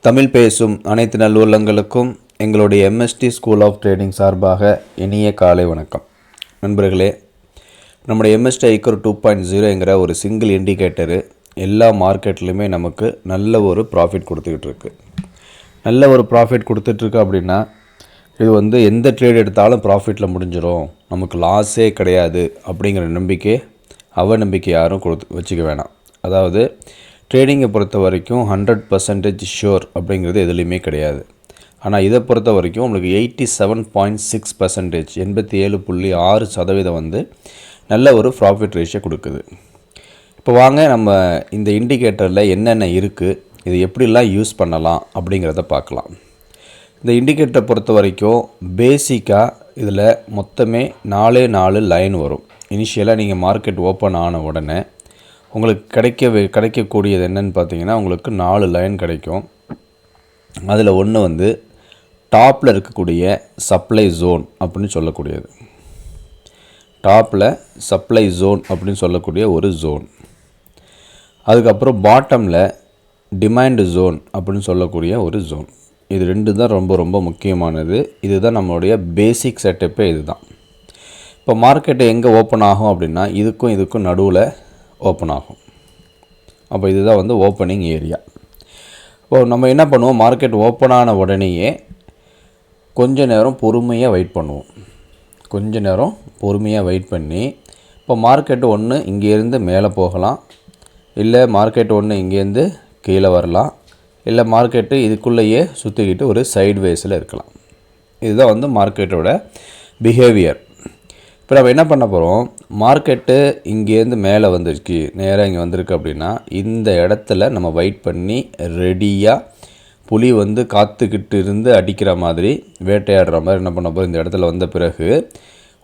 தமிழ் பேசும் அனைத்து நல்லுள்ளங்களுக்கும் எங்களுடைய எம்எஸ்டி ஸ்கூல் ஆஃப் ட்ரேடிங் சார்பாக இனிய காலை வணக்கம். நண்பர்களே, நம்முடைய எம்எஸ்டி ஐக்கர் 2.0 ஒரு சிங்கிள் இண்டிகேட்டரு எல்லா மார்க்கெட்லையுமே நமக்கு நல்ல ஒரு ப்ராஃபிட் கொடுத்துக்கிட்டு இருக்கு. நல்ல ஒரு ப்ராஃபிட் கொடுத்துட்ருக்கு அப்படின்னா இது எந்த ட்ரேட் எடுத்தாலும் ப்ராஃபிட்டில் முடிஞ்சிடும், நமக்கு லாஸே கிடையாது அப்படிங்கிற அவநம்பிக்கை யாரும் வச்சுக்க வேணாம். அதாவது ட்ரேடிங்கை பொறுத்த வரைக்கும் 100% ஷுர் அப்படிங்கிறது எதுலேயுமே கிடையாது. ஆனால் இதை பொறுத்த வரைக்கும் உங்களுக்கு 87.6% 87.6% நல்ல ஒரு ப்ராஃபிட் ரேஷியோ கொடுக்குது. இப்போ வாங்க நம்ம இந்த இண்டிகேட்டரில் என்னென்ன இருக்குது, இது எப்படிலாம் யூஸ் பண்ணலாம் அப்படிங்கிறத பார்க்கலாம். இந்த இண்டிகேட்டரை பொறுத்த வரைக்கும் பேசிக்காக இதில் மொத்தமே 4 லைன் வரும். இனிஷியலாக நீங்கள் மார்க்கெட் ஓப்பன் ஆன உடனே உங்களுக்கு கிடைக்கக்கூடியது என்னென்னு பார்த்தீங்கன்னா, உங்களுக்கு 4 லைன் கிடைக்கும். அதில் ஒன்று டாப்பில் இருக்கக்கூடிய சப்ளை ஜோன் அப்படின்னு சொல்லக்கூடியது. டாப்பில் சப்ளை ஜோன் அப்படின்னு சொல்லக்கூடிய ஒரு ஜோன். அதுக்கப்புறம் பாட்டமில் டிமாண்ட் ஜோன் அப்படின்னு சொல்லக்கூடிய ஒரு ஜோன். இது 2 தான் ரொம்ப ரொம்ப முக்கியமானது. இதுதான் நம்மளுடைய பேசிக் செட்டப்பே இதுதான். இப்போ மார்க்கெட்டு எங்கே ஓப்பன் ஆகும் அப்படின்னா இதுக்கும் நடுவில் ஓப்பன் ஆகும். அப்போ இதுதான் ஓப்பனிங் ஏரியா. இப்போது நம்ம என்ன பண்ணுவோம், மார்க்கெட் ஓப்பன் ஆன உடனேயே கொஞ்ச நேரம் பொறுமையாக வெயிட் பண்ணுவோம். வெயிட் பண்ணி இப்போ மார்க்கெட்டு ஒன்று இங்கேருந்து மேலே போகலாம், இல்லை மார்க்கெட் ஒன்று இங்கேருந்து கீழே வரலாம், இல்லை மார்க்கெட்டு இதுக்குள்ளேயே சுற்றிக்கிட்டு ஒரு சைட்வேஸில் இருக்கலாம். இதுதான் மார்க்கெட்டோட பிஹேவியர். இப்போ நம்ம என்ன பண்ண போகிறோம், மார்க்கெட்டு இங்கேருந்து மேலே வந்துருக்கு, நேராக இங்கே வந்திருக்கு அப்படின்னா இந்த இடத்துல நம்ம வெயிட் பண்ணி ரெடியாக புலி காத்துக்கிட்டு இருந்து அடிக்கிற மாதிரி, வேட்டையாடுற மாதிரி என்ன பண்ண போகிறோம், இந்த இடத்துல வந்த பிறகு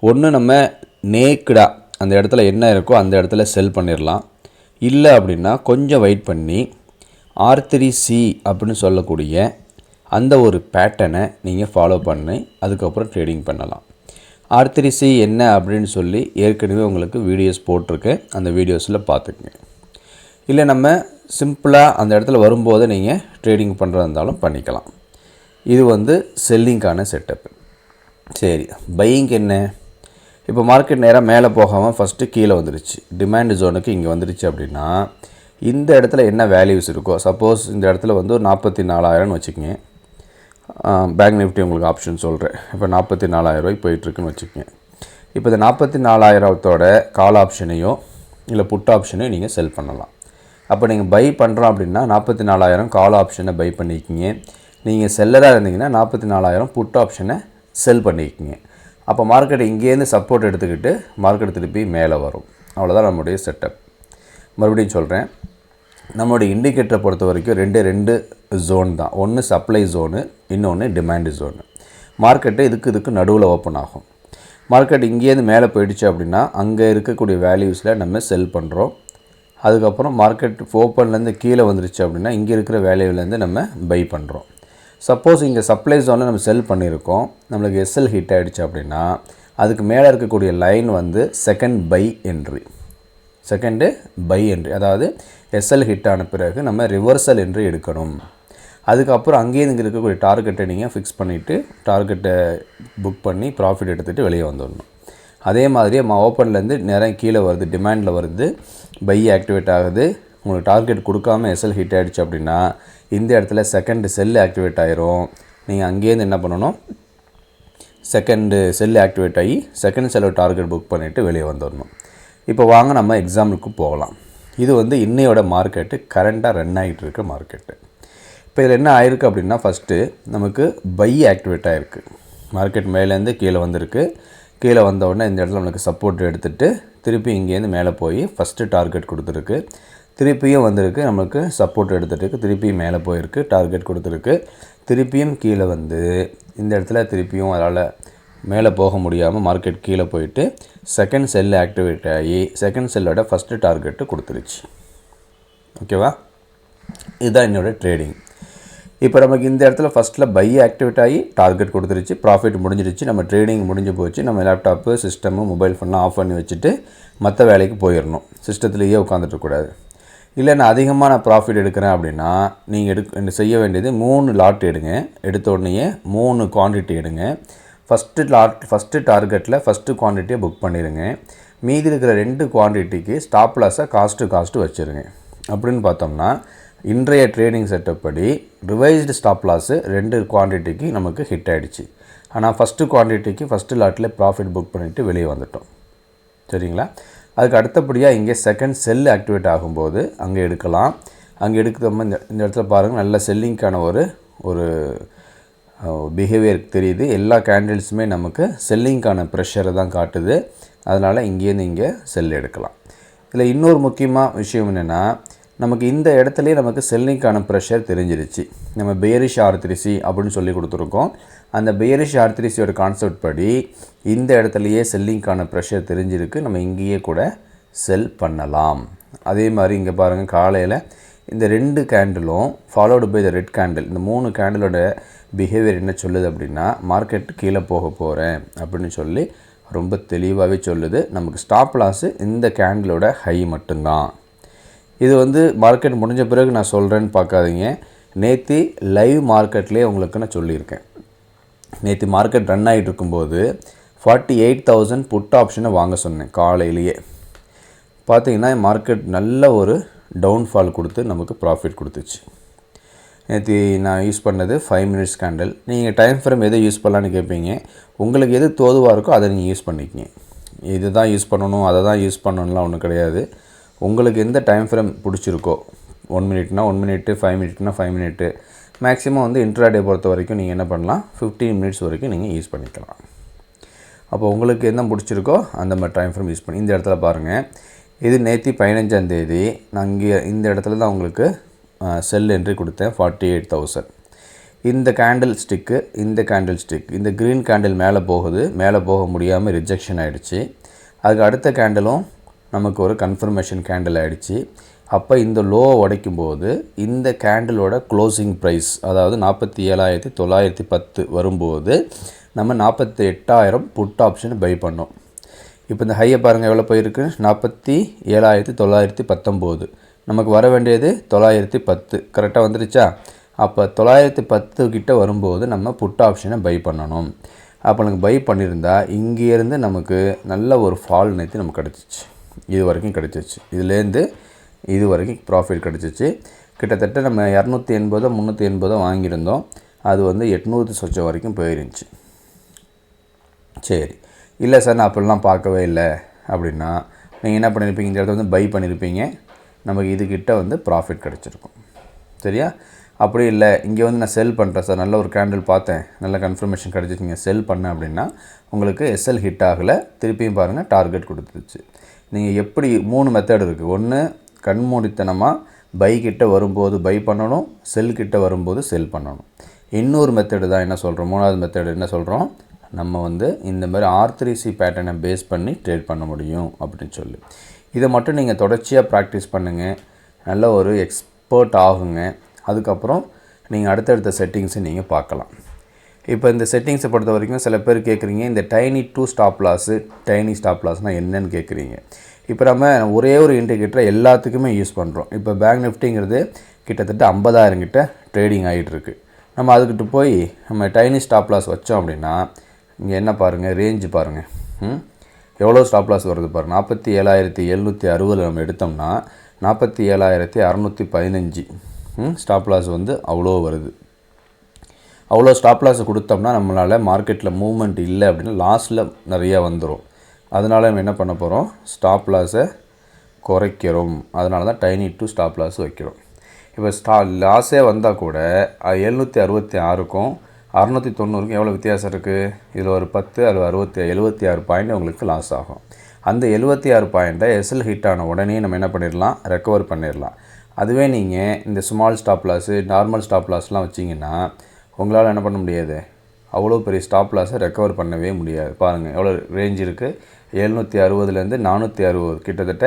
ஒன்று நம்ம நேக்கடாக அந்த இடத்துல என்ன இருக்கோ அந்த இடத்துல செல் பண்ணிடலாம். இல்லை அப்படின்னா கொஞ்சம் வெயிட் பண்ணி R3C அப்படின்னு சொல்லக்கூடிய அந்த ஒரு பேட்டர்னை நீங்கள் ஃபாலோ பண்ணி அதுக்கப்புறம் ட்ரேடிங் பண்ணலாம். R3C என்ன அப்படின்னு சொல்லி ஏற்கனவே உங்களுக்கு வீடியோஸ் போட்டிருக்கேன், அந்த வீடியோஸில் பார்த்துக்குங்க. இல்லை நம்ம சிம்பிளாக அந்த இடத்துல வரும்போது நீங்கள் ட்ரேடிங் பண்ணுறதா இருந்தாலும் பண்ணிக்கலாம். இது செல்லிங்கான செட்டப்பு. சரி, பையிங் என்ன, இப்போ மார்க்கெட் நேராக மேலே போகாமல் ஃபஸ்ட்டு கீழே வந்துருச்சு, டிமாண்ட் ஜோனுக்கு இங்கே வந்துருச்சு அப்படின்னா இந்த இடத்துல என்ன வேல்யூஸ் இருக்கோ, சப்போஸ் இந்த இடத்துல ஒரு 44,000 வச்சுக்கோங்க. பேங்க் நிஃப்டி உங்களுக்கு ஆப்ஷன் சொல்கிறேன். இப்போ 44,000 ரூபாய்க்கு போயிட்டுருக்குன்னு வச்சுக்கோங்க. இப்போ இந்த 44,000 கால் ஆப்ஷனையோ இல்லை புட் ஆப்ஷனையோ நீங்கள் செல் பண்ணலாம். அப்போ நீங்கள் பை பண்ணுறோம் அப்படின்னா 44,000 கால் ஆப்ஷனை பை பண்ணிக்கிங்க. நீங்கள் செல்லராக இருந்தீங்கன்னா 44,000 புட் ஆப்ஷனை செல் பண்ணிக்கிங்க. அப்போ மார்க்கெட் இங்கேருந்து சப்போர்ட் எடுத்துக்கிட்டு மார்க்கெட் திருப்பி மேலே வரும். அவ்வளோதான் நம்முடைய செட்டப். மறுபடியும் சொல்கிறேன், நம்மளுடைய இண்டிகேட்டரை பொறுத்த வரைக்கும் ரெண்டு ஜோன் தான். ஒன்று சப்ளை ஜோனு, இன்னொன்று டிமாண்டு ஜோனு. மார்க்கெட்டு இதுக்கு நடுவில் ஓப்பன் ஆகும். மார்க்கெட் இங்கேருந்து மேலே போயிடுச்சு அப்படின்னா அங்கே இருக்கக்கூடிய வேல்யூஸில் நம்ம செல் பண்ணுறோம். அதுக்கப்புறம் மார்க்கெட் ஓப்பன்லேருந்து கீழே வந்துருச்சு அப்படின்னா இங்கே இருக்கிற வேல்யூலேருந்து நம்ம பை பண்ணுறோம். சப்போஸ் இங்கே சப்ளை ஜோனில் நம்ம செல் பண்ணியிருக்கோம், நம்மளுக்கு எஸ்எல் ஹிட் ஆகிடுச்சு அப்படின்னா அதுக்கு மேலே இருக்கக்கூடிய லைன் செகண்ட் பை என்ட்ரி, அதாவது எஸ்எல் ஹிட் ஆன பிறகு நம்ம ரிவர்சல் என்ட்ரி எடுக்கணும். அதுக்கப்புறம் அங்கேயே இங்கே இருக்கக்கூடிய டார்கெட்டை நீங்கள் ஃபிக்ஸ் பண்ணிவிட்டு டார்கெட்டை புக் பண்ணி ப்ராஃபிட் எடுத்துகிட்டு வெளியே வந்துடணும். அதே மாதிரி ஓப்பன்லேருந்து நேரம் கீழே வருது, டிமாண்டில் வருது, பை ஆக்டிவேட் ஆகுது, உங்களுக்கு டார்கெட் கொடுக்காமல் எஸ்எல் ஹிட் ஆகிடுச்சு அப்படின்னா இந்த இடத்துல செகண்ட் செல் ஆக்டிவேட் ஆகிரும். நீங்கள் அங்கேருந்து என்ன பண்ணணும், செகண்டு செல் ஆக்டிவேட் ஆகி செகண்ட் செல்லோட டார்கெட் புக் பண்ணிவிட்டு வெளியே வந்துடணும். இப்போ வாங்க நம்ம எக்ஸாம்பிளுக்கு போகலாம். இது இன்னையோட மார்க்கெட்டு கரண்ட்டாக ரன் ஆகிட்டு இருக்க மார்க்கெட்டு. இப்போ இதில் என்ன ஆயிருக்கு அப்படின்னா, ஃபஸ்ட்டு நமக்கு பை ஆக்டிவேட் ஆகிருக்கு. மார்க்கெட் மேலேருந்து கீழே வந்திருக்கு. கீழே வந்த உடனே இந்த இடத்துல நமக்கு சப்போர்ட் எடுத்துகிட்டு திருப்பி இங்கேருந்து மேலே போய் ஃபஸ்ட்டு டார்கெட் கொடுத்துருக்கு. திருப்பியும் வந்திருக்கு, நமக்கு சப்போர்ட் எடுத்துகிட்டு திருப்பியும் மேலே போயிருக்கு, டார்கெட் கொடுத்துருக்கு. திருப்பியும் கீழே இந்த இடத்துல திருப்பியும் அதனால் மேலே போக முடியாமல் மார்க்கெட் கீழே போயிட்டு செகண்ட் செல் ஆக்டிவேட் ஆகி செகண்ட் செல்லோட ஃபஸ்ட்டு டார்கெட்டு கொடுத்துருச்சு. ஓகேவா, இதுதான் என்னோடய ட்ரேடிங். இப்போ நமக்கு இந்த இடத்துல ஃபஸ்ட்டில் பை ஆக்டிவேட் ஆகி டார்கெட் கொடுத்துருச்சு, ப்ராஃபிட் முடிஞ்சிருச்சு, நம்ம ட்ரேடிங் முடிஞ்சு போச்சு. நம்ம லேப்டாப்பு சிஸ்டமு மொபைல் ஃபோன்லாம் ஆஃப் பண்ணி வச்சுட்டு மற்ற வேலைக்கு போயிடணும், சிஸ்டத்துலேயே உட்காந்துட்டுக்கூடாது. இல்லை நான் அதிகமாக ப்ராஃபிட் எடுக்கிறேன் அப்படின்னா நீங்கள் செய்ய வேண்டியது 3 லாட் எடுங்க. எடுத்த உடனேயே 3 குவான்டிட்டி எடுங்க. ஃபஸ்ட்டு டார்கெட்டில் ஃபஸ்ட்டு குவான்டிட்டியை புக் பண்ணிடுங்க. மீதி இருக்கிற 2 குவான்டிட்டிக்கு ஸ்டாப் லாஸை காஸ்ட்டு வச்சுருங்க. அப்படின்னு பார்த்தோம்னா இன்றைய ட்ரேடிங் செட்டப் படி ரிவைஸ்டு ஸ்டாப் லாஸு 2 குவான்டிட்டிக்கு நமக்கு ஹிட் ஆகிடுச்சு. ஆனால் ஃபஸ்ட்டு குவான்டிட்டிக்கு ஃபஸ்ட்டு லாட்டில் ப்ராஃபிட் புக் பண்ணிவிட்டு வெளியே வந்துட்டோம். சரிங்களா? அதுக்கு அடுத்தபடியாக இங்கே செகண்ட் செல் ஆக்டிவேட் ஆகும்போது அங்கே எடுக்கலாம். அங்கே எடுக்கிறோம். இந்த இடத்துல பாருங்கள், நல்ல செல்லிங்க்கான ஒரு பிஹேவியர் தெரியுது. எல்லா கேண்டில்ஸுமே நமக்கு செல்லிங்க்கான ப்ரெஷரை தான் காட்டுது. அதனால் இங்கேருந்து இங்கே செல் எடுக்கலாம். இதில் இன்னொரு முக்கியமான விஷயம் என்னென்னா, நமக்கு இந்த இடத்துலையே நமக்கு செல்லிங்க்கான ப்ரெஷர் தெரிஞ்சிருச்சு. நம்ம பேரிஷ் R3C அப்படின்னு சொல்லி கொடுத்துருக்கோம். அந்த பேரிஷ் R3Cயோட கான்செப்ட் படி இந்த இடத்துலையே செல்லிங்க்கான ப்ரெஷர் தெரிஞ்சிருக்கு. நம்ம இங்கேயே கூட செல் பண்ணலாம். அதே மாதிரி இங்கே பாருங்கள், காலையில் இந்த 2 கேண்டிலும் followed by the red candle, இந்த 3 கேண்டிலோட பிஹேவியர் என்ன சொல்லுது அப்படின்னா, மார்க்கெட் கீழே போக போகிறேன் அப்படின்னு சொல்லி ரொம்ப தெளிவாகவே சொல்லுது. நமக்கு ஸ்டாப் லாஸு இந்த கேண்டிலோட ஹை மட்டும்தான். இது மார்க்கெட் முடிஞ்ச பிறகு நான் சொல்கிறேன்னு பார்க்காதீங்க. நேற்று லைவ் மார்க்கெட்லேயே உங்களுக்கு நான் சொல்லியிருக்கேன். நேற்று மார்க்கெட் ரன் ஆகிட்டு இருக்கும்போது 48,000 புட் ஆப்ஷனை வாங்க சொன்னேன். காலையிலேயே பார்த்தீங்கன்னா மார்க்கெட் நல்ல ஒரு டவுன்ஃபால் கொடுத்து நமக்கு ப்ராஃபிட் கொடுத்துச்சு. நேற்று நான் யூஸ் பண்ணது 5 மினிட்ஸ் கேண்டில். நீங்கள் டைம் ஃப்ரேம் எதை யூஸ் பண்ணலான்னு கேட்பீங்க. உங்களுக்கு எது தோதுவாக இருக்கோ அதை நீங்கள் யூஸ் பண்ணிக்கிங்க. இது தான் யூஸ் பண்ணணும், அதை தான் யூஸ் பண்ணணும்லாம் ஒன்றும் கிடையாது. உங்களுக்கு எந்த டைம் ஃப்ரேம் பிடிச்சிருக்கோ, 1 மினிட்னா 1 மினிட்டு, 5 மினிட்னா 5 மினிட்டு, மேக்ஸிமம் இன்ட்ராடே பொறுத்த வரைக்கும் நீங்கள் என்ன பண்ணலாம், 15 மினிட்ஸ் வரைக்கும் நீங்கள் யூஸ் பண்ணிக்கலாம். அப்போ உங்களுக்கு என்ன பிடிச்சிருக்கோ அந்த மாதிரி டைம் ஃப்ரேம் யூஸ் பண்ணி. இந்த இடத்துல பாருங்கள், இது நேற்று 15ஆம் தேதி நான் இங்கே இந்த இடத்துல தான் உங்களுக்கு செல் என்ட்ரி கொடுத்தேன் 48,000. இந்த கேண்டில் ஸ்டிக்கு, இந்த க்ரீன் கேண்டில் மேலே போகுது, மேலே போக முடியாமல் ரிஜெக்ஷன் ஆகிடுச்சு. அதுக்கு அடுத்த கேண்டிலும் நமக்கு ஒரு கன்ஃபர்மேஷன் கேண்டில் ஆகிடுச்சு. அப்போ இந்த லோவை உடைக்கும்போது இந்த கேண்டிலோட க்ளோசிங் ப்ரைஸ், அதாவது 47,910 வரும்போது நம்ம 48,000 புட் ஆப்ஷன் பை பண்ணோம். இப்போ இந்த ஹையை பாருங்கள் எவ்வளோ போயிருக்கு, 47,919. நமக்கு வர வேண்டியது 910. கரெக்டாக வந்துருச்சா? அப்போ 910 கிட்ட வரும்போது நம்ம புட் ஆப்ஷனை பை பண்ணணும். அப்போ எனக்கு பை பண்ணியிருந்தால் இங்கேருந்து நமக்கு நல்ல ஒரு ஃபால் நேற்று நமக்கு கிடச்சிச்சு. இது வரைக்கும் கிடச்சிச்சு. இதுலேருந்து இது வரைக்கும் ப்ராஃபிட் கிடச்சிச்சு. கிட்டத்தட்ட நம்ம 280 380 வாங்கியிருந்தோம். அது 800 சொச்சம் வரைக்கும் போயிருந்துச்சு. சரி, இல்லை சார் நான் அப்படிலாம் பார்க்கவே இல்லை அப்படின்னா நீங்கள் என்ன பண்ணியிருப்பீங்க, இந்த இடத்துல பை பண்ணியிருப்பீங்க. நமக்கு இதுக்கிட்ட ப்ராஃபிட் கிடச்சிருக்கும். சரியா? அப்படி இல்லை, இங்கே நான் செல் பண்ணுறேன் சார், நல்ல ஒரு கேண்டில் பார்த்தேன், நல்ல கன்ஃபர்மேஷன் கிடச்சிச்சிங்க, செல் பண்ணேன் அப்படின்னா உங்களுக்கு எஸ்எல் ஹிட் ஆகலை. திருப்பியும் பாருங்கள் டார்கெட் கொடுத்துருச்சு. நீங்கள் எப்படி 3 மெத்தட் இருக்குது. ஒன்று கண்மூடித்தனமாக பை கிட்ட வரும்போது பை பண்ணணும், செல் கிட்ட வரும்போது செல் பண்ணணும். இன்னொரு மெத்தடு தான் என்ன சொல்கிறோம், 3வது மெத்தடு என்ன சொல்கிறோம், நம்ம இந்த மாதிரி R3C பேட்டர்னை பேஸ் பண்ணி ட்ரேட் பண்ண முடியும் அப்படின்னு சொல்லி. இதை மட்டும் நீங்கள் தொடர்ச்சியாக ப்ராக்டிஸ் பண்ணுங்கள், நல்ல ஒரு எக்ஸ்பர்ட் ஆகுங்க. அதுக்கப்புறம் நீங்கள் அடுத்தடுத்த செட்டிங்ஸை நீங்கள் பார்க்கலாம். இப்போ இந்த செட்டிங்ஸை பொறுத்த வரைக்கும் சில பேர் கேட்குறீங்க, இந்த டைனி ஸ்டாப் லாஸ்னால் என்னன்னு கேட்குறீங்க. இப்போ நம்ம ஒரே ஒரு இண்டிகேட்டரை எல்லாத்துக்குமே யூஸ் பண்ணுறோம். இப்போ பேங்க் நிஃப்டிங்கிறது கிட்டத்தட்ட 50,000 கிட்ட ட்ரேடிங் ஆகிட்டுருக்கு. நம்ம அதுக்கிட்ட போய் நம்ம டைனி ஸ்டாப் லாஸ் வச்சோம் அப்படின்னா இங்கே என்ன பாருங்கள், ரேஞ்சு பாருங்கள், எவ்வளோ ஸ்டாப் லாஸ் வருது பாருங்கள். 47,760 நம்ம எடுத்தோம்னா 47,615 ஸ்டாப் லாஸ் அவ்வளோ வருது. அவ்வளோ ஸ்டாப் லாஸை கொடுத்தோம்னா நம்மளால் மார்க்கெட்டில் மூவ்மெண்ட் இல்லை அப்படின்னா லாஸில் நிறையா வந்துடும். அதனால் நம்ம என்ன பண்ண போகிறோம், ஸ்டாப் லாஸை குறைக்கிறோம். அதனால தான் டைனி ஸ்டாப் லாஸ் வைக்கிறோம். இப்போ லாஸே வந்தால் கூட 766க்கும் 690க்கும் எவ்வளோ வித்தியாசம் இருக்குது. இதில் ஒரு 10, அது 76 பாயிண்ட் உங்களுக்கு லாஸ் ஆகும். அந்த 76 பாயிண்ட்டை எஸ்எல் ஹிட் ஆன உடனே நம்ம என்ன பண்ணிடலாம், ரெக்கவர் பண்ணிடலாம். அதுவே நீங்கள் இந்த small stop loss, normal stop லாஸ்லாம் வச்சிங்கன்னா உங்களால் என்ன பண்ண முடியாது, அவ்வளோ பெரிய ஸ்டாப் லாஸை ரெக்கவர் பண்ணவே முடியாது. பாருங்கள் எவ்வளோ ரேஞ்ச் இருக்குது, 760லேருந்து 460, கிட்டத்தட்ட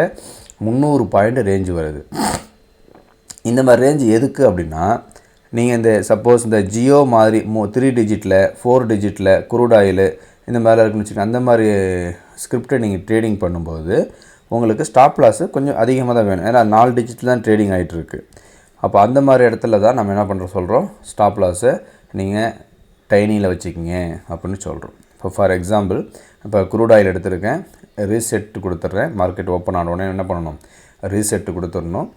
300 பாயிண்ட் ரேஞ்சு வருது. இந்த மாதிரி ரேஞ்சு எதுக்கு அப்படின்னா, நீங்கள் இந்த சப்போஸ் இந்த ஜியோ மாதிரி 3 டிஜிட்டில் 4 டிஜிட்டில் குரூட் ஆயில் இந்த மாதிரிலாம் இருக்குன்னு வச்சுக்கோங்க, அந்த மாதிரி ஸ்கிரிப்டை நீங்கள் ட்ரேடிங் பண்ணும்போது உங்களுக்கு ஸ்டாப் லாஸு கொஞ்சம் அதிகமாக தான் வேணும். ஏன்னா 4 டிஜிட்டில் தான் ட்ரேடிங் ஆகிட்டுருக்கு. அப்போ அந்த மாதிரி இடத்துல தான் நம்ம என்ன பண்ணுறோம் சொல்கிறோம், ஸ்டாப் லாஸை நீங்கள் டைனியில் வச்சுக்கிங்க அப்படின்னு சொல்கிறோம். இப்போ ஃபார் எக்ஸாம்பிள் இப்போ க்ரூட் ஆயில் எடுத்திருக்கேன், ரீசெட் கொடுத்துட்றேன். மார்க்கெட் ஓப்பன் ஆன உடனே என்ன பண்ணணும், ரீசெட்டு கொடுத்துடணும்.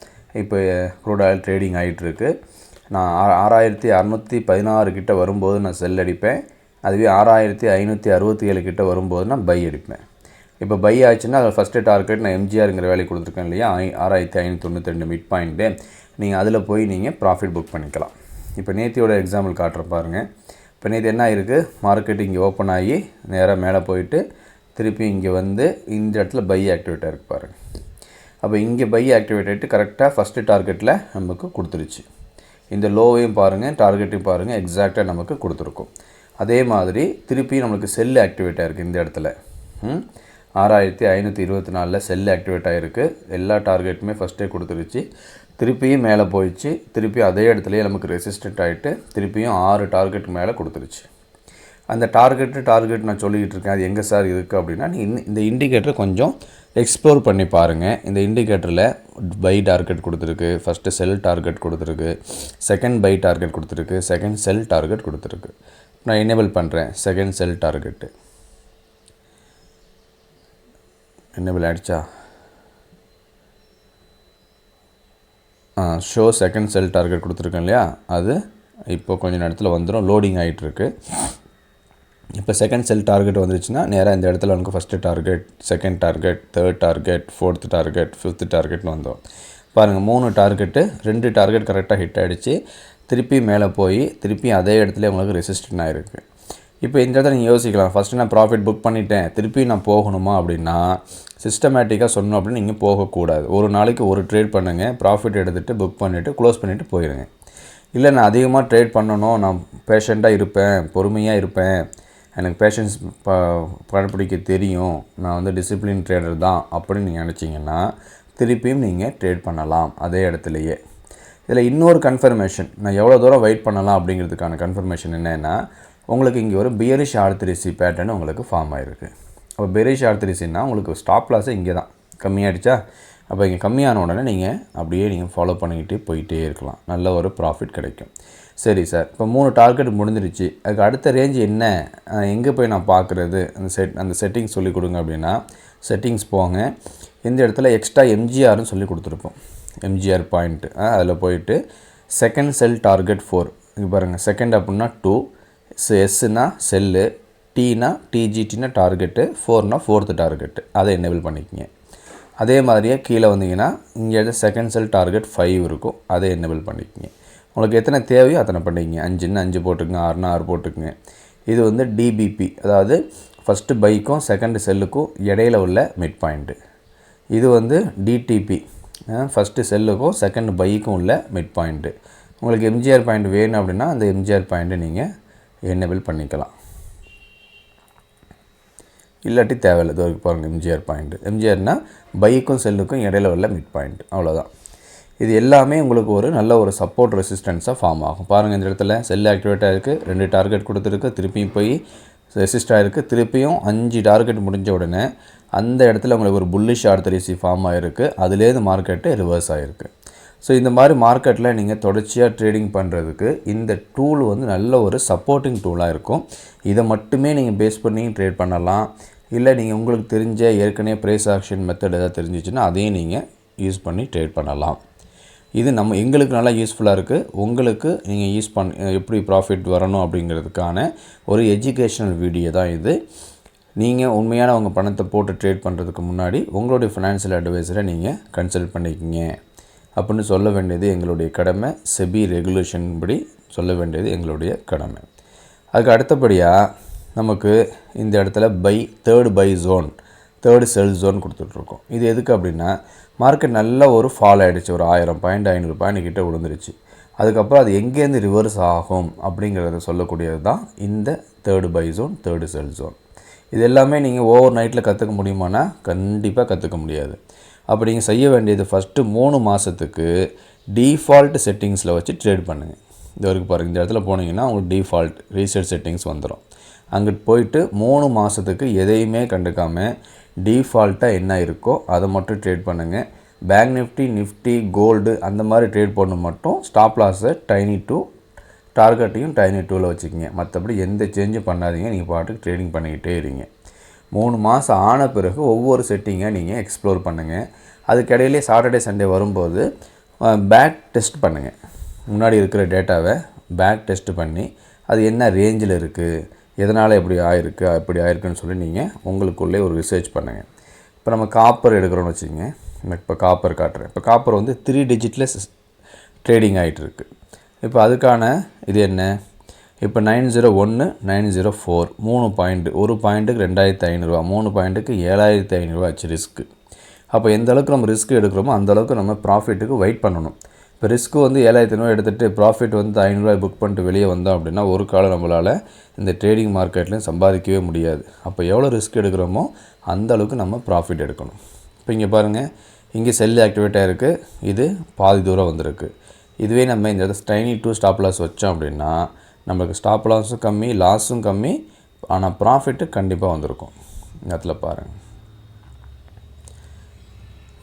இப்போ க்ரூட் ஆயில் ட்ரேடிங் ஆகிட்டுருக்கு. நான் 6616 கிட்ட வரும்போது நான் செல் அடிப்பேன். அதுவே 6567 கிட்ட வரும்போது நான் பை அடிப்பேன். இப்போ பை ஆச்சுன்னா அதில் ஃபஸ்ட்டு டார்கெட் நான் எம்ஜிஆருங்கிற வேலையை கொடுத்துருக்கேன் இல்லையா, 6592 மிட் பாயிண்ட்டு. நீங்கள் அதில் போய் நீங்கள் ப்ராஃபிட் புக் பண்ணிக்கலாம். இப்போ நேத்தியோட எக்ஸாம்பிள் காட்டுற பாருங்கள். இப்போ நேற்று என்ன ஆகிருக்கு, மார்க்கெட் இங்கே ஓப்பன் ஆகி நேராக மேலே போயிட்டு திருப்பி இங்கே வந்து இந்த இடத்துல பை ஆக்டிவேட் ஆகிருக்கு பாருங்கள். அப்போ இங்கே பை ஆக்டிவேட் ஆகிட்டு கரெக்டாக ஃபஸ்ட்டு டார்கெட்டில் நமக்கு கொடுத்துருச்சு. இந்த லோவையும் பாருங்கள், டார்கெட்டையும் பாருங்கள், எக்ஸாக்டாக நமக்கு கொடுத்துருக்கும். அதே மாதிரி திருப்பி நம்மளுக்கு செல் ஆக்டிவேட் ஆகிருக்கு. இந்த இடத்துல 6524 செல் ஆக்டிவேட் ஆகிருக்கு. எல்லா டார்கெட்டுமே ஃபஸ்ட்டே கொடுத்துருச்சு. திருப்பியும் மேலே போயிடுச்சு. திருப்பி அதே இடத்துலையே நமக்கு ரெசிஸ்டன்ட் ஆகிட்டு திருப்பியும் 6 டார்கெட் மேலே கொடுத்துருச்சு. அந்த டார்கெட் நான் சொல்லிக்கிட்டு இருக்கேன், அது எங்கே சார் இருக்குது அப்படின்னா, நீங்கள் இந்த இண்டிகேட்டரை கொஞ்சம் எக்ஸ்ப்ளோர் பண்ணி பாருங்கள். இந்த இண்டிகேட்டரில் பை டார்கெட் கொடுத்துருக்கு, ஃபஸ்ட்டு செல் டார்கெட் கொடுத்துருக்கு, செகண்ட் பை டார்கெட் கொடுத்துருக்கு, செகண்ட் செல் டார்கெட் கொடுத்துருக்கு. நான் எனேபிள் பண்ணுறேன். செகண்ட் செல் டார்கெட்டு எனேபிள் ஆகிடுச்சா? ஷோ செகண்ட் செல் டார்கெட் கொடுத்துருக்கேன் இல்லையா, அது இப்போ கொஞ்சம் நேரத்தில் வந்துடும். லோடிங் ஆகிட்டுருக்கு. இப்போ செகண்ட் செல் டார்கெட் வந்துருச்சுன்னா நேராக இந்த இடத்துல உனக்கு first target, second target, third target, fourth target, fifth டார்கெட்னு வந்தோம் பாருங்கள். 3 டார்கெட்டு, 2 டார்கெட் கரெக்டாக ஹிட் ஆகிடுச்சு. திருப்பி மேலே போய் திருப்பி அதே இடத்துல உங்களுக்கு ரெசிஸ்டன்ட் ஆகிருக்கு. இப்போ இந்த இடத்துல நீங்கள் யோசிக்கலாம், ஃபஸ்ட்டு நான் ப்ராஃபிட் புக் பண்ணிட்டேன், திருப்பி நான் போகணுமா அப்படின்னா, சிஸ்டமேட்டிக்காக சொன்னோம் அப்படின்னு நீங்கள் போகக்கூடாது. ஒரு நாளைக்கு ஒரு ட்ரேட் பண்ணுங்கள், ப்ராஃபிட் எடுத்துகிட்டு புக் பண்ணிவிட்டு க்ளோஸ் பண்ணிவிட்டு போயிடுங்க. இல்லை நான் அதிகமாக ட்ரேட் பண்ணணும், நான் பேஷண்ட்டாக இருப்பேன், பொறுமையாக இருப்பேன், எனக்கு பேஷன்ஸ் கடைப்பிடிக்க தெரியும், நான் வந்து டிசிப்ளின் ட்ரேடர் தான் அப்படின்னு நீங்கள் நினச்சிங்கன்னா திருப்பியும் நீங்கள் ட்ரேட் பண்ணலாம் அதே இடத்துலையே. இதில் இன்னொரு கன்ஃபர்மேஷன், நான் எவ்வளோ தூரம் வெயிட் பண்ணலாம் அப்படிங்கிறதுக்கான கன்ஃபர்மேஷன் என்னென்னா, உங்களுக்கு இங்கே ஒரு பியரிஷ் ஆர்த்தரிசி பேட்டர்ன் உங்களுக்கு ஃபார்ம் ஆகிருக்கு. அப்போ பியரிஷ் ஆர்த்தரிசின்னா உங்களுக்கு ஸ்டாப் லாஸே இங்கே தான் கம்மியாகிடுச்சா. அப்போ இங்கே கம்மியான உடனே நீங்கள் அப்படியே நீங்கள் ஃபாலோ பண்ணிக்கிட்டே போயிட்டே இருக்கலாம், நல்ல ஒரு ப்ராஃபிட் கிடைக்கும். சரி சார், இப்போ 3 டார்கெட் முடிஞ்சிருச்சு, அதுக்கு அடுத்த ரேஞ்சு என்ன, எங்கே போய் நான் பார்க்குறது, அந்த செட்டிங்ஸ் சொல்லிக் கொடுங்க அப்படின்னா, செட்டிங்ஸ் போங்க. இந்த இடத்துல எக்ஸ்ட்ரா எம்ஜிஆர்னு சொல்லி கொடுத்துருப்போம், எம்ஜிஆர் பாயிண்ட்டு. அதில் போயிட்டு செகண்ட் செல் டார்கெட் 4 இங்கே பாருங்கள். செகண்ட் அப்படின்னா 2, எஸ்ஸுனா செல்லு, டீனா டிஜிடினா டார்கெட்டு, 4னா ஃபோர்த்து டார்கெட்டு, அதை எனேபிள் பண்ணிக்கங்க. அதே மாதிரியே கீழே வந்தீங்கன்னா இங்கே செகண்ட் செல் டார்கெட் 5 இருக்கும், அதை எனேபிள் பண்ணிக்கங்க. உங்களுக்கு எத்தனை தேவையோ அத்தனை பண்ணிக்கங்க. 5ன்னா 5 போட்டுக்குங்க, 6ன்னா 6 போட்டுக்குங்க. இது வந்து டிபிபி, அதாவது ஃபஸ்ட்டு பைக்கும் செகண்ட் செல்லுக்கும் இடையில உள்ள மிட் பாயிண்ட்டு. இது வந்து டிடிபி, ஃபஸ்ட்டு செல்லுக்கும் செகண்ட் பைக்கும் உள்ள மிட் பாயிண்ட்டு. உங்களுக்கு எம்ஜிஆர் பாயிண்ட் வேணும் அப்படின்னா அந்த எம்ஜிஆர் பாயிண்ட்டை நீங்கள் எனேபிள் பண்ணிக்கலாம். இல்லாட்டி தேவையில்லை. இது வரைக்கும் பாருங்கள் எம்ஜிஆர் பாயிண்ட்டு. எம்ஜிஆர்னால் பைக்கும் செல்லுக்கும் இடையில உள்ள மிட் பாயிண்ட், அவ்வளோதான். இது எல்லாமே உங்களுக்கு ஒரு நல்ல ஒரு சப்போர்ட் ரெசிஸ்டன்ஸாக ஃபார்ம் ஆகும். பாருங்கள் இந்த இடத்துல செல் ஆக்டிவேட் ஆகிருக்கு, 2 டார்கெட் கொடுத்துருக்கு, திருப்பியும் போய் ரெசிஸ்ட் ஆகிருக்கு, திருப்பியும் 5 டார்கெட் முடிஞ்ச உடனே அந்த இடத்துல உங்களுக்கு ஒரு புல்லிஷ் ஆர்த்தரிசி ஃபார்ம் ஆகிருக்கு, அதுலேருந்து மார்க்கெட்டு ரிவர்ஸ் ஆகிருக்கு. ஸோ இந்த மாதிரி மார்க்கெட்டில் நீங்கள் தொடர்ச்சியாக ட்ரேடிங் பண்ணுறதுக்கு இந்த டூல் வந்து நல்ல ஒரு சப்போர்ட்டிங் டூலாக இருக்கும். இதை மட்டுமே நீங்கள் பேஸ் பண்ணி ட்ரேட் பண்ணலாம். இல்லை நீங்கள் உங்களுக்கு தெரிஞ்ச ஏற்கனவே ப்ரைஸ் ஆக்ஷன் மெத்தட் எதாவது தெரிஞ்சிச்சுன்னா அதையும் நீங்கள் யூஸ் பண்ணி ட்ரேட் பண்ணலாம். இது எங்களுக்கு நல்லா யூஸ்ஃபுல்லாக இருக்குது. உங்களுக்கு நீங்கள் யூஸ் எப்படி ப்ராஃபிட் வரணும் அப்படிங்கிறதுக்கான ஒரு எஜுகேஷ்னல் வீடியோ தான் இது. நீங்கள் உண்மையான உங்கள் பணத்தை போட்டு ட்ரேட் பண்ணுறதுக்கு முன்னாடி உங்களுடைய ஃபினான்ஷியல் அட்வைஸரை நீங்கள் கன்சல்ட் பண்ணிக்கோங்க அப்படின்னு சொல்ல வேண்டியது எங்களுடைய கடமை. செபி ரெகுலேஷன் படி சொல்ல வேண்டியது எங்களுடைய கடமை. அதுக்கு அடுத்தபடியாக நமக்கு இந்த இடத்துல third buy zone, third sell zone கொடுத்துட்ருக்கோம். இது எதுக்கு அப்படின்னா, மார்க்கெட் நல்ல ஒரு ஃபால் ஆகிடுச்சு, ஒரு 1000 பாயிண்ட் 500 பாயிண்ட் கிட்டே விழுந்துருச்சு. அதுக்கப்புறம் அது எங்கேருந்து ரிவர்ஸ் ஆகும் அப்படிங்கிறத சொல்லக்கூடியது தான் இந்த third buy zone, third sell zone. இது எல்லாமே நீங்கள் ஓவர் நைட்டில் கற்றுக்க முடியுமானா கண்டிப்பாக கற்றுக்க முடியாது. அப்படி நீங்கள் செய்ய வேண்டியது ஃபஸ்ட்டு 3 மாதத்துக்கு டிஃபால்ட் செட்டிங்ஸில் வச்சு ட்ரேட் பண்ணுங்கள். இது வரைக்கும் பாருங்கள், இந்த இடத்துல போனீங்கன்னா உங்களுக்கு டிஃபால்ட் ரீசெட் செட்டிங்ஸ் வந்துடும். அங்கிட்டு போயிட்டு 3 மாதத்துக்கு எதையுமே கண்டுக்காமல் டிஃபால்ட்டாக என்ன இருக்கோ அதை மட்டும் ட்ரேட் பண்ணுங்கள். பேங்க் நிஃப்டி, நிஃப்டி, கோல்டு அந்த மாதிரி ட்ரேட் பண்ண மட்டும் ஸ்டாப் லாஸை டைனி 2, டார்கெட்டையும் டைனி 2ல் வச்சுக்கிங்க. மற்றபடி எந்த சேஞ்சும் பண்ணாதீங்க. நீங்கள் பாட்டுக்கு ட்ரேடிங் பண்ணிக்கிட்டே இருங்க. 3 மாதம் ஆன பிறகு ஒவ்வொரு செட்டிங்கை நீங்கள் எக்ஸ்ப்ளோர் பண்ணுங்கள். அதுக்கிடையிலே சாட்டர்டே சண்டே வரும்போது பேக் டெஸ்ட் பண்ணுங்கள். முன்னாடி இருக்கிற டேட்டாவை பேக் டெஸ்ட் பண்ணி அது என்ன ரேஞ்சில் இருக்குது, எதனால் எப்படி ஆயிருக்கு, எப்படி ஆயிருக்குன்னு சொல்லி நீங்கள் உங்களுக்குள்ளே ஒரு ரிசர்ச் பண்ணுங்கள். இப்போ நம்ம காப்பர் எடுக்கிறோன்னு வச்சுக்கோங்க. இப்போ காப்பர் காட்டுறேன். இப்போ காப்பர் வந்து 3 டிஜிட்டில் ட்ரேடிங் ஆகிட்டுருக்கு. இப்போ அதுக்கான இது என்ன, இப்போ 901 904 3 பாயிண்ட்டு, ஒரு பாயிண்ட்டுக்கு 2500, 3 பாயிண்ட்டுக்கு 7500 ஆச்சு ரிஸ்க்கு. அப்போ எந்த அளவுக்கு நம்ம ரிஸ்க் எடுக்கிறோமோ அந்தளவுக்கு நம்ம ப்ராஃபிட்டுக்கு வெயிட் பண்ணணும். இப்போ ரிஸ்க்கு வந்து 7500 எடுத்துகிட்டு ப்ராஃபிட் வந்து 500 புக் பண்ணிட்டு வெளியே வந்தோம் அப்படின்னா ஒரு காலம் நம்மளால் இந்த ட்ரேடிங் மார்க்கெட்லையும் சம்பாதிக்கவே முடியாது. அப்போ எவ்வளோ ரிஸ்க் எடுக்கிறோமோ அந்த அளவுக்கு நம்ம ப்ராஃபிட் எடுக்கணும். இப்போ இங்கே பாருங்கள், இங்கே செல் ஆக்டிவேட் ஆகிருக்கு, இது பாதி தூரம் வந்திருக்கு. இதுவே நம்ம இந்த இடத்துல டைனி 2 ஸ்டாப் லாஸ் வச்சோம் அப்படின்னா நம்மளுக்கு ஸ்டாப் லாஸும் கம்மி, லாஸும் கம்மி, ஆனால் ப்ராஃபிட்டு கண்டிப்பாக வந்திருக்கும். இந்த இடத்துல பாருங்கள்,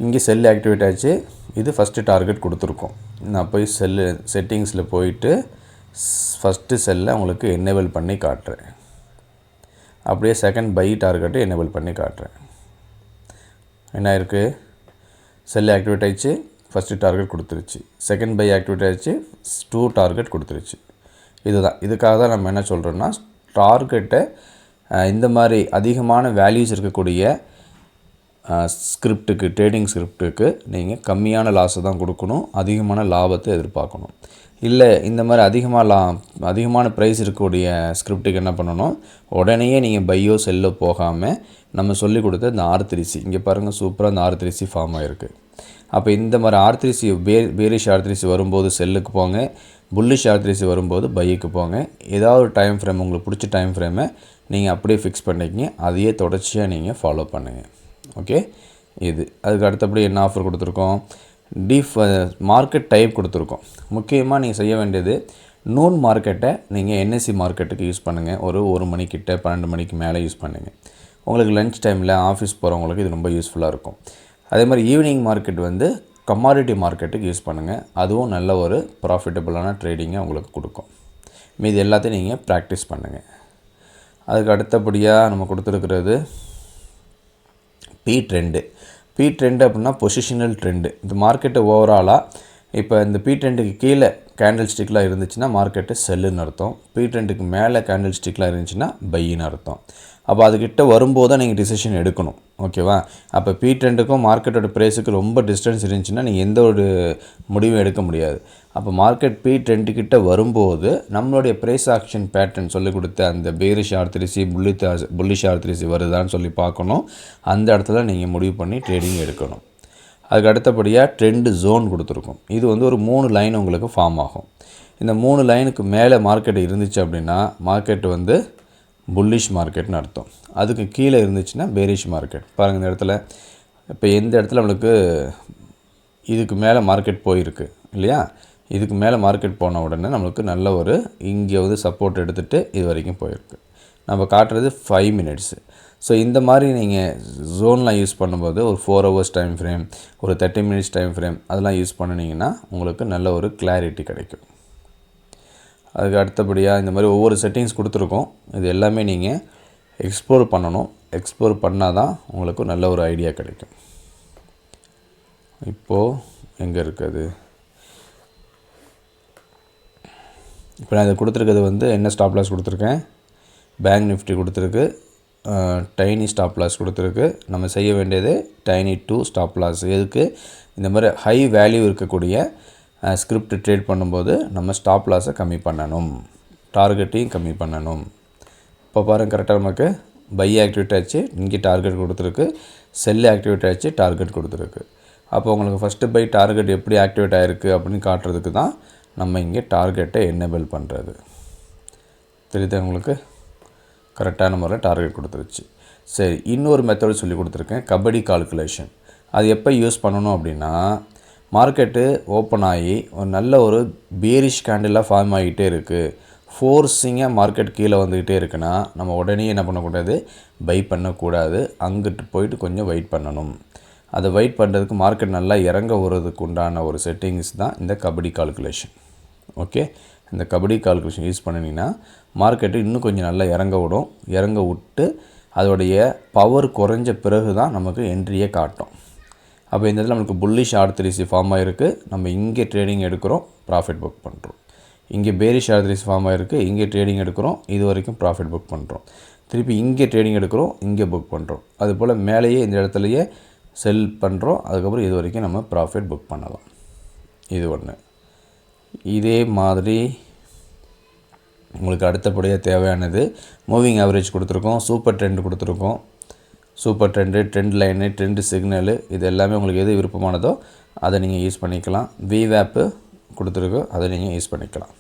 இங்கே செல் ஆக்டிவேட் ஆச்சு, இது ஃபஸ்ட்டு டார்கெட் கொடுத்துருக்கோம். நான் போய் செட்டிங்ஸில் போயிட்டு ஃபஸ்ட்டு செல்லை உங்களுக்கு என்னேபிள் பண்ணி காட்டுறேன். அப்படியே செகண்ட் பை டார்கெட்டு என்னேபிள் பண்ணி காட்டுறேன். என்ன இருக்குது, செல் ஆக்டிவேட் ஆகிடுச்சு, ஃபஸ்ட்டு டார்கெட் கொடுத்துருச்சு. செகண்ட் பை ஆக்டிவேட் ஆகிடுச்சு, 2 டார்கெட் கொடுத்துருச்சு. இதுதான், இதுக்காக தான் நம்ம என்ன சொல்கிறோன்னா டார்கெட்டை இந்த மாதிரி அதிகமான வேல்யூஸ் இருக்கக்கூடிய ஸ்கிரிப்டுக்கு, ட்ரேடிங் ஸ்கிரிப்டுக்கு நீங்கள் கம்மியான லாஸை தான் கொடுக்கணும், அதிகமான லாபத்தை எதிர்பார்க்கணும். இல்லை இந்த மாதிரி அதிகமான ப்ரைஸ் இருக்கக்கூடிய ஸ்கிரிப்டுக்கு என்ன பண்ணணும், உடனேயே நீங்கள் பையோ செல்லோ போகாமல் நம்ம சொல்லிக் கொடுத்த இந்த R3C, இங்கே பாருங்கள் சூப்பராக இந்த R3C ஃபார்ம் ஆகிருக்கு. அப்போ இந்த மாதிரி R3C பேரிஷ் R3C வரும்போது செல்லுக்கு போங்க, புல்லிஷ் R3C வரும்போது பைக்கு போங்க. ஏதாவது ஒரு டைம் ஃப்ரேம் உங்களுக்கு பிடிச்ச டைம் ஃப்ரேமை நீங்கள் அப்படியே ஃபிக்ஸ் பண்ணிக்கிங்க, அதையே தொடர்ச்சியாக நீங்கள் ஃபாலோ பண்ணுங்கள். ஓகே, இது அதுக்கு அடுத்தபடி என்ன ஆஃபர் கொடுத்துருக்கோம், மார்க்கெட் டைப் கொடுத்துருக்கோம். முக்கியமாக நீங்கள் செய்ய வேண்டியது நூன் மார்க்கெட்டை நீங்கள் NSE மார்க்கெட்டுக்கு யூஸ் பண்ணுங்கள். ஒரு மணிக்கிட்ட 12 மணிக்கு மேலே யூஸ் பண்ணுங்கள். உங்களுக்கு லன்ச் டைமில் ஆஃபீஸ் போகிறவங்களுக்கு இது ரொம்ப யூஸ்ஃபுல்லாக இருக்கும். அதே மாதிரி ஈவினிங் மார்க்கெட் வந்து கமாடிட்டி மார்க்கெட்டுக்கு யூஸ் பண்ணுங்கள். அதுவும் நல்ல ஒரு ப்ராஃபிட்டபுளான ட்ரேடிங்கை உங்களுக்கு கொடுக்கும். மீது எல்லாத்தையும் நீங்கள் ப்ராக்டிஸ் பண்ணுங்கள். அதுக்கு அடுத்தபடியாக நம்ம கொடுத்துருக்கிறது பி ட்ரெண்டு அப்படின்னா பொசிஷனல் ட்ரெண்டு. இந்த மார்க்கெட்டு ஓவராலாக இப்போ இந்த பி ட்ரெண்டுக்கு கீழே கேண்டில் ஸ்டிக்லாம் இருந்துச்சுன்னா மார்க்கெட்டு செல்லுன்னு அர்த்தம், பி ட்ரெண்டுக்கு மேலே கேண்டில் ஸ்டிக்லாம் இருந்துச்சுன்னா பையின்னு அர்த்தம். அப்போ அதுக்கிட்ட வரும்போது தான் நீங்கள் டிசிஷன் எடுக்கணும். ஓகேவா, அப்போ பி ட்ரெண்டுக்கும் மார்க்கெட்டோட ப்ரைஸுக்கு ரொம்ப டிஸ்டன்ஸ் இருந்துச்சுன்னா நீங்கள் எந்த ஒரு முடிவும் எடுக்க முடியாது. அப்போ மார்க்கெட் பி ட்ரெண்டுக்கிட்ட வரும்போது நம்மளுடைய ப்ரைஸ் ஆக்ஷன் பேட்டர்ன் சொல்லிக் கொடுத்த அந்த பேரிஷ் R3C, புல்லிஷ் R3C வருதான்னு சொல்லி பார்க்கணும். அந்த இடத்துல நீங்கள் முடிவு பண்ணி ட்ரேடிங் எடுக்கணும். அதுக்கு அடுத்தபடியாக ட்ரெண்டு ஜோன் கொடுத்துருக்கோம். இது வந்து ஒரு 3 லைன் உங்களுக்கு ஃபார்ம் ஆகும். இந்த 3 லைனுக்கு மேலே மார்க்கெட் இருந்துச்சு அப்படின்னா மார்க்கெட் வந்து புல்லிஷ் மார்க்கெட்னு அர்த்தம். அதுக்கு கீழே இருந்துச்சுன்னா பேரிஷ் மார்க்கெட். பாருங்கள் இந்த இடத்துல, இப்போ எந்த இடத்துல நம்மளுக்கு இதுக்கு மேலே மார்க்கெட் போயிருக்கு இல்லையா, இதுக்கு மேலே மார்க்கெட் போன உடனே நம்மளுக்கு நல்ல ஒரு இங்கே வந்து சப்போர்ட் எடுத்துகிட்டு இது வரைக்கும் போயிருக்கு. நம்ம காட்டுறது 5 மினிட்ஸு. ஸோ இந்த மாதிரி நீங்கள் ஜோன்லாம் யூஸ் பண்ணும்போது ஒரு 4 ஹவர்ஸ் டைம் ஃப்ரேம், ஒரு 30 மினிட்ஸ் டைம் ஃப்ரேம் அதெல்லாம் யூஸ் பண்ணினீங்கன்னா உங்களுக்கு நல்ல ஒரு கிளாரிட்டி கிடைக்கும். அதுக்கு அடுத்தபடியாக இந்த மாதிரி ஒவ்வொரு செட்டிங்ஸ் கொடுத்துருக்கோம். இது எல்லாமே நீங்கள் எக்ஸ்ப்ளோர் பண்ணணும். எக்ஸ்ப்ளோர் பண்ணால் தான் உங்களுக்கு நல்ல ஒரு ஐடியா கிடைக்கும். இப்போது எங்கே இருக்குது, இப்போ நான் இதை கொடுத்துருக்கிறது வந்து என்ன ஸ்டாப் லாஸ் கொடுத்துருக்கேன், பேங்க் நிஃப்டி கொடுத்துருக்கு, டைனி ஸ்டாப் லாஸ் கொடுத்துருக்கு. நம்ம செய்ய வேண்டியது டைனி 2 ஸ்டாப் லாஸ். எதுக்கு, இந்த மாதிரி ஹை வேல்யூ இருக்கக்கூடிய ஸ்கிரிப்ட் ட்ரேட் பண்ணும்போது நம்ம ஸ்டாப் லாஸை கம்மி பண்ணணும், டார்கெட்டையும் கம்மி பண்ணணும். இப்போ பாருங்கள் கரெக்டாக நமக்கு பை ஆக்டிவேட் ஆச்சு, இங்கே டார்கெட் கொடுத்துருக்கு, செல் ஆக்டிவேட் ஆச்சு, டார்கெட் கொடுத்துருக்கு. அப்போ உங்களுக்கு ஃபஸ்ட்டு பை டார்கெட் எப்படி ஆக்டிவேட் ஆகிருக்கு அப்படின்னு காட்டுறதுக்கு தான் நம்ம இங்கே டார்கெட்டை என்னேபிள் பண்ணுறது. தெரியுது உங்களுக்கு, கரெக்டான முறையில் டார்கெட் கொடுத்துருச்சு. சரி, இன்னொரு மெத்தட் சொல்லி கொடுத்துருக்கேன், கபடி கால்குலேஷன். அது எப்போ யூஸ் பண்ணணும் அப்படின்னா, மார்க்கெட்டு ஓப்பன் ஆகி ஒரு நல்ல ஒரு பேரிஷ் கேண்டிலாக ஃபார்ம் ஆகிட்டே இருக்குது, ஃபோர்ஸிங்காக மார்க்கெட் கீழே வந்துக்கிட்டே இருக்குன்னா நம்ம உடனே என்ன பண்ணக்கூடாது, பை பண்ணக்கூடாது. அங்கிட்டு போயிட்டு கொஞ்சம் வெயிட் பண்ணணும். அதை வெயிட் பண்ணுறதுக்கு மார்க்கெட் நல்லா இறங்க வருவதுக்கு உண்டான ஒரு செட்டிங்ஸ் தான் இந்த கபடி கால்குலேஷன். ஓகே, இந்த கபடி கால்குலேஷன் யூஸ் பண்ணிங்கன்னா மார்க்கெட்டு இன்னும் கொஞ்சம் நல்லா இறங்க விட்டு அதோடைய பவர் குறைஞ்ச பிறகு தான் நமக்கு என்ட்ரியே காட்டும். அப்போ இந்த இடத்துல நம்மளுக்கு புல்லிஷ் R3C ஃபார்ம் ஆகிருக்கு. நம்ம இங்கே ட்ரேடிங் எடுக்கிறோம், ப்ராஃபிட் புக் பண்ணுறோம். இங்கே பேரிஷ் R3C ஃபார்ம் ஆகிருக்கு, இங்கே ட்ரேடிங் எடுக்கிறோம், இது வரைக்கும் ப்ராஃபிட் புக் பண்ணுறோம். திருப்பி இங்கே ட்ரேடிங் எடுக்கிறோம், இங்கே புக் பண்ணுறோம். அதுபோல் மேலேயே இந்த இடத்துலையே செல் பண்ணுறோம். அதுக்கப்புறம் இது வரைக்கும் நம்ம ப்ராஃபிட் புக் பண்ணலாம். இது ஒன்று. இதே மாதிரி உங்களுக்கு அடுத்தபடியாக தேவையானது மூவிங் ஆவரேஜ் கொடுத்துருக்கோம், சூப்பர் ட்ரெண்ட் கொடுத்துருக்கோம். Super trend, trend line, trend signal, இது எல்லாமே உங்களுக்கு எது விருப்பமானதோ அதை நீங்கள் யூஸ் பண்ணிக்கலாம். விவேப்பு கொடுத்துருக்கோம், அதை நீங்கள் யூஸ் பண்ணிக்கலாம்.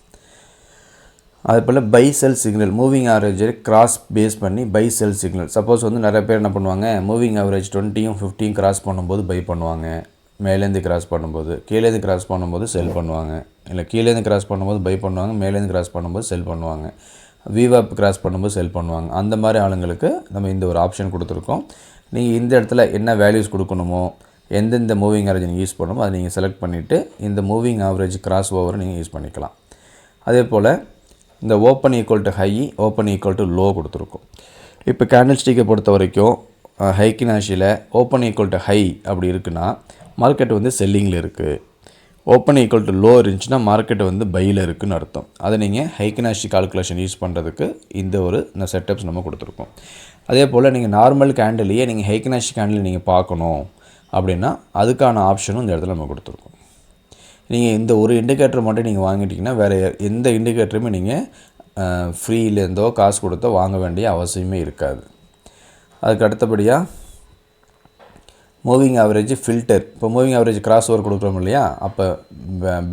அதுபோல் buy sell signal, moving average cross base பண்ணி பை செல் சிக்னல். சப்போஸ் வந்து நிறைய பேர் என்ன பண்ணுவாங்க, மூவிங் ஆவரேஜ் 20யும் 50யும் கிராஸ் பண்ணும்போது பை பண்ணுவாங்க, மேலேருந்து கிராஸ் பண்ணும்போது, கீழேருந்து கிராஸ் பண்ணும்போது செல் பண்ணுவாங்க. இல்லை கீழேருந்து கிராஸ் பண்ணும்போது பை பண்ணுவாங்க, மேலேருந்து கிராஸ் பண்ணும்போது செல் பண்ணுவாங்க, விவாப் கிராஸ் பண்ணும்போது செல் பண்ணுவாங்க. அந்த மாதிரி ஆளுங்களுக்கு நம்ம இந்த ஒரு ஆப்ஷன் கொடுத்துருக்கோம். நீங்கள் இந்த இடத்துல என்ன வேல்யூஸ் கொடுக்கணுமோ, எந்தெந்த மூவிங் ஆவரேஜ் நீங்கள் யூஸ் பண்ணணுமோ அதை நீங்கள் செலக்ட் பண்ணிவிட்டு இந்த மூவிங் ஆவரேஜ் கிராஸ் ஓவரை நீங்கள் யூஸ் பண்ணிக்கலாம். அதே போல் இந்த open equal to high, open equal to low கொடுத்துருக்கோம். இப்போ கேண்டில் ஸ்டிக்கை பொறுத்த வரைக்கும் ஹைக்கினாஷியில் ஓப்பன் ஈக்குவல் டு ஹை அப்படி இருக்குன்னா மார்க்கெட் வந்து செல்லிங்கில் இருக்குது. ஓப்பன் ஈக்குவல் டு லோ இருந்துச்சுன்னா மார்க்கெட் வந்து பையில் இருக்குதுன்னு அர்த்தம். அதை நீங்கள் ஹைக்கினாஷி கால்குலேஷன் யூஸ் பண்ணுறதுக்கு இந்த செட்டப்ஸ் நம்ம கொடுத்துருக்கோம். அதே போல் நீங்கள் நார்மல் கேண்டிலையே நீங்கள் ஹைக்கினாஷி கேண்டில் நீங்கள் பார்க்கணும் அப்படின்னா அதுக்கான ஆப்ஷனும் இந்த இடத்துல நம்ம கொடுத்துருக்கோம். நீங்கள் இந்த ஒரு இண்டிகேட்டர் மட்டும் நீங்கள் வாங்கிட்டிங்கன்னா வேறு எந்த இண்டிகேட்டருமே நீங்கள் ஃப்ரீலேருந்தோ காசு கொடுத்தோ வாங்க வேண்டிய அவசியமே இருக்காது. அதுக்கு அடுத்தபடியாக மூவிங் ஆவரேஜ் ஃபில்டர். இப்போ மூவிங் ஆவரேஜ் கிராஸ் ஓவர் கொடுக்குறோம் இல்லையா, அப்போ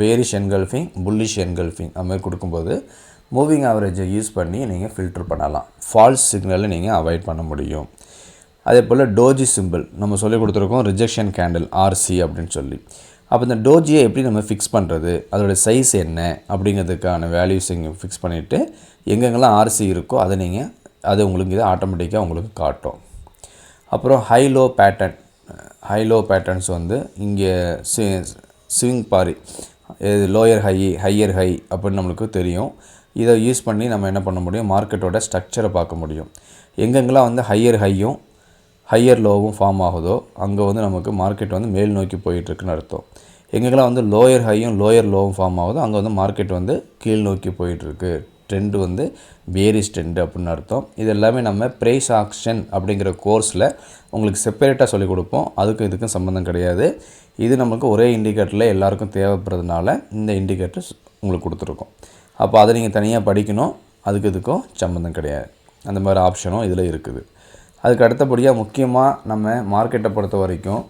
பேரிஷ் என்கல்ஃபிங், புல்லிஷ் என்கல்ஃபிங் அது மாதிரி கொடுக்கும்போது மூவிங் ஆவரேஜை யூஸ் பண்ணி நீங்கள் ஃபில்டர் பண்ணலாம். ஃபால்ஸ் சிக்னலை நீங்கள் அவாய்ட் பண்ண முடியும். அதே போல் டோஜி சிம்பிள் நம்ம சொல்லி கொடுத்துருக்கோம், ரிஜெக்ஷன் கேண்டில் RC அப்படின்னு சொல்லி. அப்போ இந்த டோஜியை எப்படி நம்ம ஃபிக்ஸ் பண்ணுறது, அதோடய சைஸ் என்ன அப்படிங்கிறதுக்கான வேல்யூஸ் இங்கே ஃபிக்ஸ் பண்ணிவிட்டு எங்கெங்கெல்லாம் RC இருக்கோ அது உங்களுக்கு இது ஆட்டோமேட்டிக்காக உங்களுக்கு காட்டும். அப்புறம் ஹை லோ பேட்டர்ன்ஸ் வந்து இங்கே ஸ்விங் பாரி, லோயர் ஹை, ஹையர் ஹை அப்படின்னு நம்மளுக்கு தெரியும். இதை யூஸ் பண்ணி நம்ம என்ன பண்ண முடியும், மார்க்கெட்டோட ஸ்ட்ரக்சரை பார்க்க முடியும். எங்கெங்கெல்லாம் வந்து ஹையர் ஹையும் ஹையர் லோவும் ஃபார்ம் ஆகுதோ அங்கே வந்து நமக்கு மார்க்கெட் வந்து மேல் நோக்கி போயிட்டுருக்குன்னு அர்த்தம். எங்கெங்கெல்லாம் வந்து லோயர் ஹையும் லோயர் லோவும் ஃபார்ம் ஆகுதோ அங்கே வந்து மார்க்கெட் வந்து கீழ் நோக்கி போயிட்டுருக்கு, ட்ரெண்டு வந்து பேரிஷ் ட்ரெண்டு அப்படின்னு அர்த்தம். இது எல்லாமே நம்ம ப்ரைஸ் ஆக்ஷன் அப்படிங்கிற கோர்ஸில் உங்களுக்கு செப்பரேட்டாக சொல்லிக் கொடுப்போம். இதுக்கும் சம்மந்தம் கிடையாது. இது நமக்கு ஒரே இண்டிகேட்டரில் எல்லாருக்கும் தேவைப்படுறதுனால இந்த இண்டிகேட்டர்ஸ் உங்களுக்கு கொடுத்துருக்கோம். அப்போ அதை நீங்கள் தனியாக படிக்கணும், இதுக்கும் சம்மந்தம் கிடையாது. அந்த மாதிரி ஆப்ஷனும் இதில் இருக்குது. அதுக்கு அடுத்தபடியாக முக்கியமாக நம்ம மார்க்கெட்டை பொறுத்த வரைக்கும்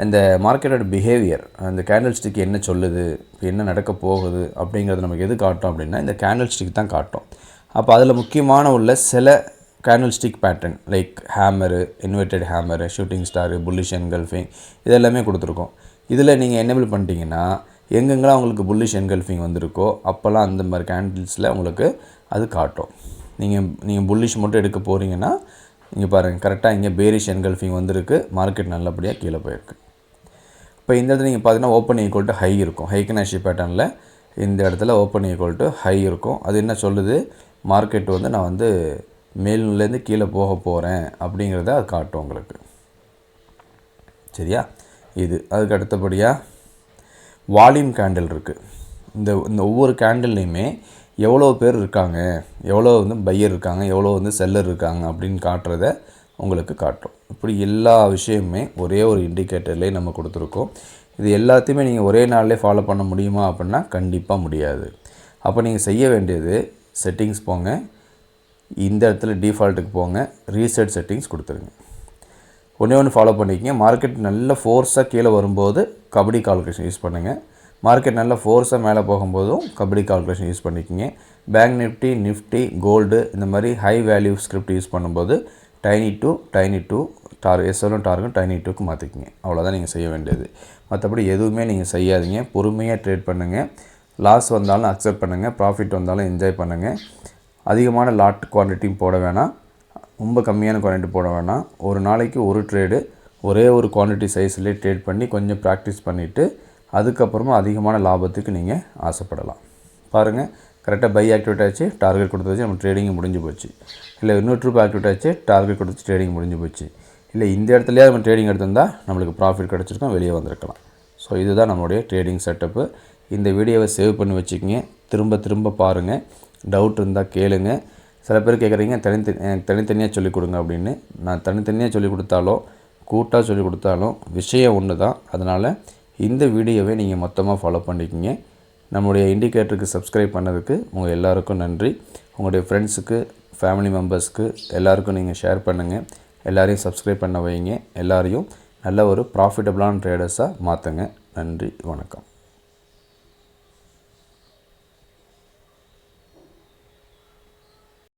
இந்த மார்க்கெட்டோட பிஹேவியர், அந்த கேண்டில் ஸ்டிக் என்ன சொல்லுது, என்ன நடக்க போகுது அப்படிங்கிறது நமக்கு எது காட்டும் அப்படின்னா இந்த கேண்டில் ஸ்டிக் தான் காட்டும். அப்போ அதில் முக்கியமான உள்ள சில candle stick pattern like hammer, inverted hammer, shooting star, bullish engulfing இதெல்லாமே கொடுத்துருக்கோம். இதில் நீங்கள் எனேபிள் பண்ணிட்டீங்கன்னா எங்கெங்கெல்லாம் உங்களுக்கு புல்லிஷ் என்கல்ஃபிங் வந்திருக்கோ அப்போல்லாம் அந்த மாதிரி கேண்டில்ஸில் உங்களுக்கு அது காட்டும். நீங்கள் புல்லிஷ் மட்டும் எடுக்க போகிறீங்கன்னா இங்கே பாருங்கள், கரெக்டாக இங்கே பேரிஷ் என்கல்ஃபிங் வந்திருக்கு, மார்க்கெட் நல்லபடியாக கீழே போயிருக்கு. இப்போ இந்த இடத்துல நீங்கள் பார்த்தீங்கன்னா ஓப்பன் ஈக்குவல் டு ஹை இருக்கும். ஹைக்கினாஷி பேட்டர்னில் இந்த இடத்துல ஓப்பன் ஈக்குவல் டு ஹை இருக்கும். அது என்ன சொல்லுது, மார்க்கெட் வந்து நான் வந்து மேலேருந்து கீழே போக போகிறேன் அப்படிங்கிறத அது காட்டும் உங்களுக்கு. சரியா? அதுக்கு அடுத்தபடியாக வால்யூம் கேண்டில் இருக்குது. இந்த ஒவ்வொரு கேண்டில்லையுமே எவ்வளோ பேர் இருக்காங்க, எவ்வளோ வந்து பையர் இருக்காங்க, எவ்வளோ வந்து செல்லர் இருக்காங்க அப்படின்னு காட்டுறத உங்களுக்கு காட்டும். இப்படி எல்லா விஷயமுமே ஒரே ஒரு இண்டிகேட்டர்லேயே நம்ம கொடுத்துருக்கோம். இது எல்லாத்தையுமே நீங்கள் ஒரே நாள்லேயே ஃபாலோ பண்ண முடியுமா அப்படின்னா கண்டிப்பாக முடியாது. அப்போ நீங்கள் செய்ய வேண்டியது செட்டிங்ஸ் போங்க, இந்த இடத்துல டிஃபால்ட்டுக்கு போங்க, ரீசெட் செட்டிங்ஸ் கொடுத்துருங்க. ஒன்று ஃபாலோ பண்ணிக்கங்க. மார்க்கெட் நல்ல ஃபோர்ஸாக கீழே வரும்போது கபடி கால்குலேஷன் யூஸ் பண்ணுங்கள். மார்க்கெட் நல்ல ஃபோர்ஸாக மேலே போகும்போதும் கபடி கால்குலேஷன் யூஸ் பண்ணிக்கோங்க. பேங்க் நிஃப்டி, கோல்டு இந்த மாதிரி ஹை வேல்யூ ஸ்கிரிப்ட் யூஸ் பண்ணும்போது டைனி டூ எஸ்எலும் டார்கெட் டைனி டூக்கு மாற்றிக்கிங்க. அவ்வளோதான் நீங்கள் செய்ய வேண்டியது. மற்றபடி எதுவுமே நீங்கள் செய்யாதீங்க. பொறுமையாக ட்ரேட் பண்ணுங்கள். லாஸ் வந்தாலும் அக்செப்ட் பண்ணுங்கள், ப்ராஃபிட் வந்தாலும் என்ஜாய் பண்ணுங்கள். அதிகமான லாட் குவான்டிட்டியும் போட வேணாம், ரொம்ப கம்மியான குவான்டிட்டி போட வேணாம். ஒரு நாளைக்கு ஒரு ட்ரேடு ஒரே ஒரு குவான்டிட்டி சைஸ்லேயே ட்ரேட் பண்ணி கொஞ்சம் ப்ராக்டிஸ் பண்ணிவிட்டு அதுக்கப்புறமா அதிகமான லாபத்துக்கு நீங்கள் ஆசைப்படலாம். பாருங்கள், கரெக்டாக பை ஆக்டிவேட் ஆச்சு, டார்கெட் கொடுத்து வச்சு நம்ம ட்ரேடிங் முடிஞ்சு போச்சு. இல்லை இன்னொரு ட்ரூப் ஆக்டிவேட் ஆச்சு, டார்கெட் கொடுத்து ட்ரேடிங் முடிஞ்சு போச்சு. இல்லை இந்த இடத்துலையே நம்ம ட்ரேடிங் எடுத்திருந்தால் நம்மளுக்கு ப்ராஃபிட் கிடச்சிருக்கோம், வெளியே வந்திருக்கலாம். ஸோ இதுதான் நம்மளுடைய ட்ரேடிங் செட்டப்பு. இந்த வீடியோவை சேவ் பண்ணி வச்சுக்கிங்க, திரும்ப திரும்ப பாருங்கள், டவுட் இருந்தால் கேளுங்க. சில பேர் கேட்குறீங்க தனித்தனியாக சொல்லிக் கொடுங்க அப்படின்னு. நான் தனித்தனியாக சொல்லிக் கொடுத்தாலோ கூட்டாக சொல்லிக் கொடுத்தாலும் விஷயம் ஒன்று தான். அதனால் இந்த வீடியோவை நீங்கள் மொத்தமாக ஃபாலோ பண்ணிக்கிங்க. நம்முடைய இண்டிகேட்டருக்கு சப்ஸ்கிரைப் பண்ணதுக்கு உங்கள் எல்லாருக்கும் நன்றி. உங்களுடைய ஃப்ரெண்ட்ஸுக்கு, ஃபேமிலி மெம்பர்ஸ்க்கு எல்லாருக்கும் நீங்கள் ஷேர் பண்ணுங்கள். எல்லாரையும் சப்ஸ்கிரைப் பண்ண வைங்க. எல்லாரையும் நல்ல ஒரு ப்ராஃபிட்டபிளான ட்ரேடர்ஸாக மாற்றுங்க. நன்றி, வணக்கம்.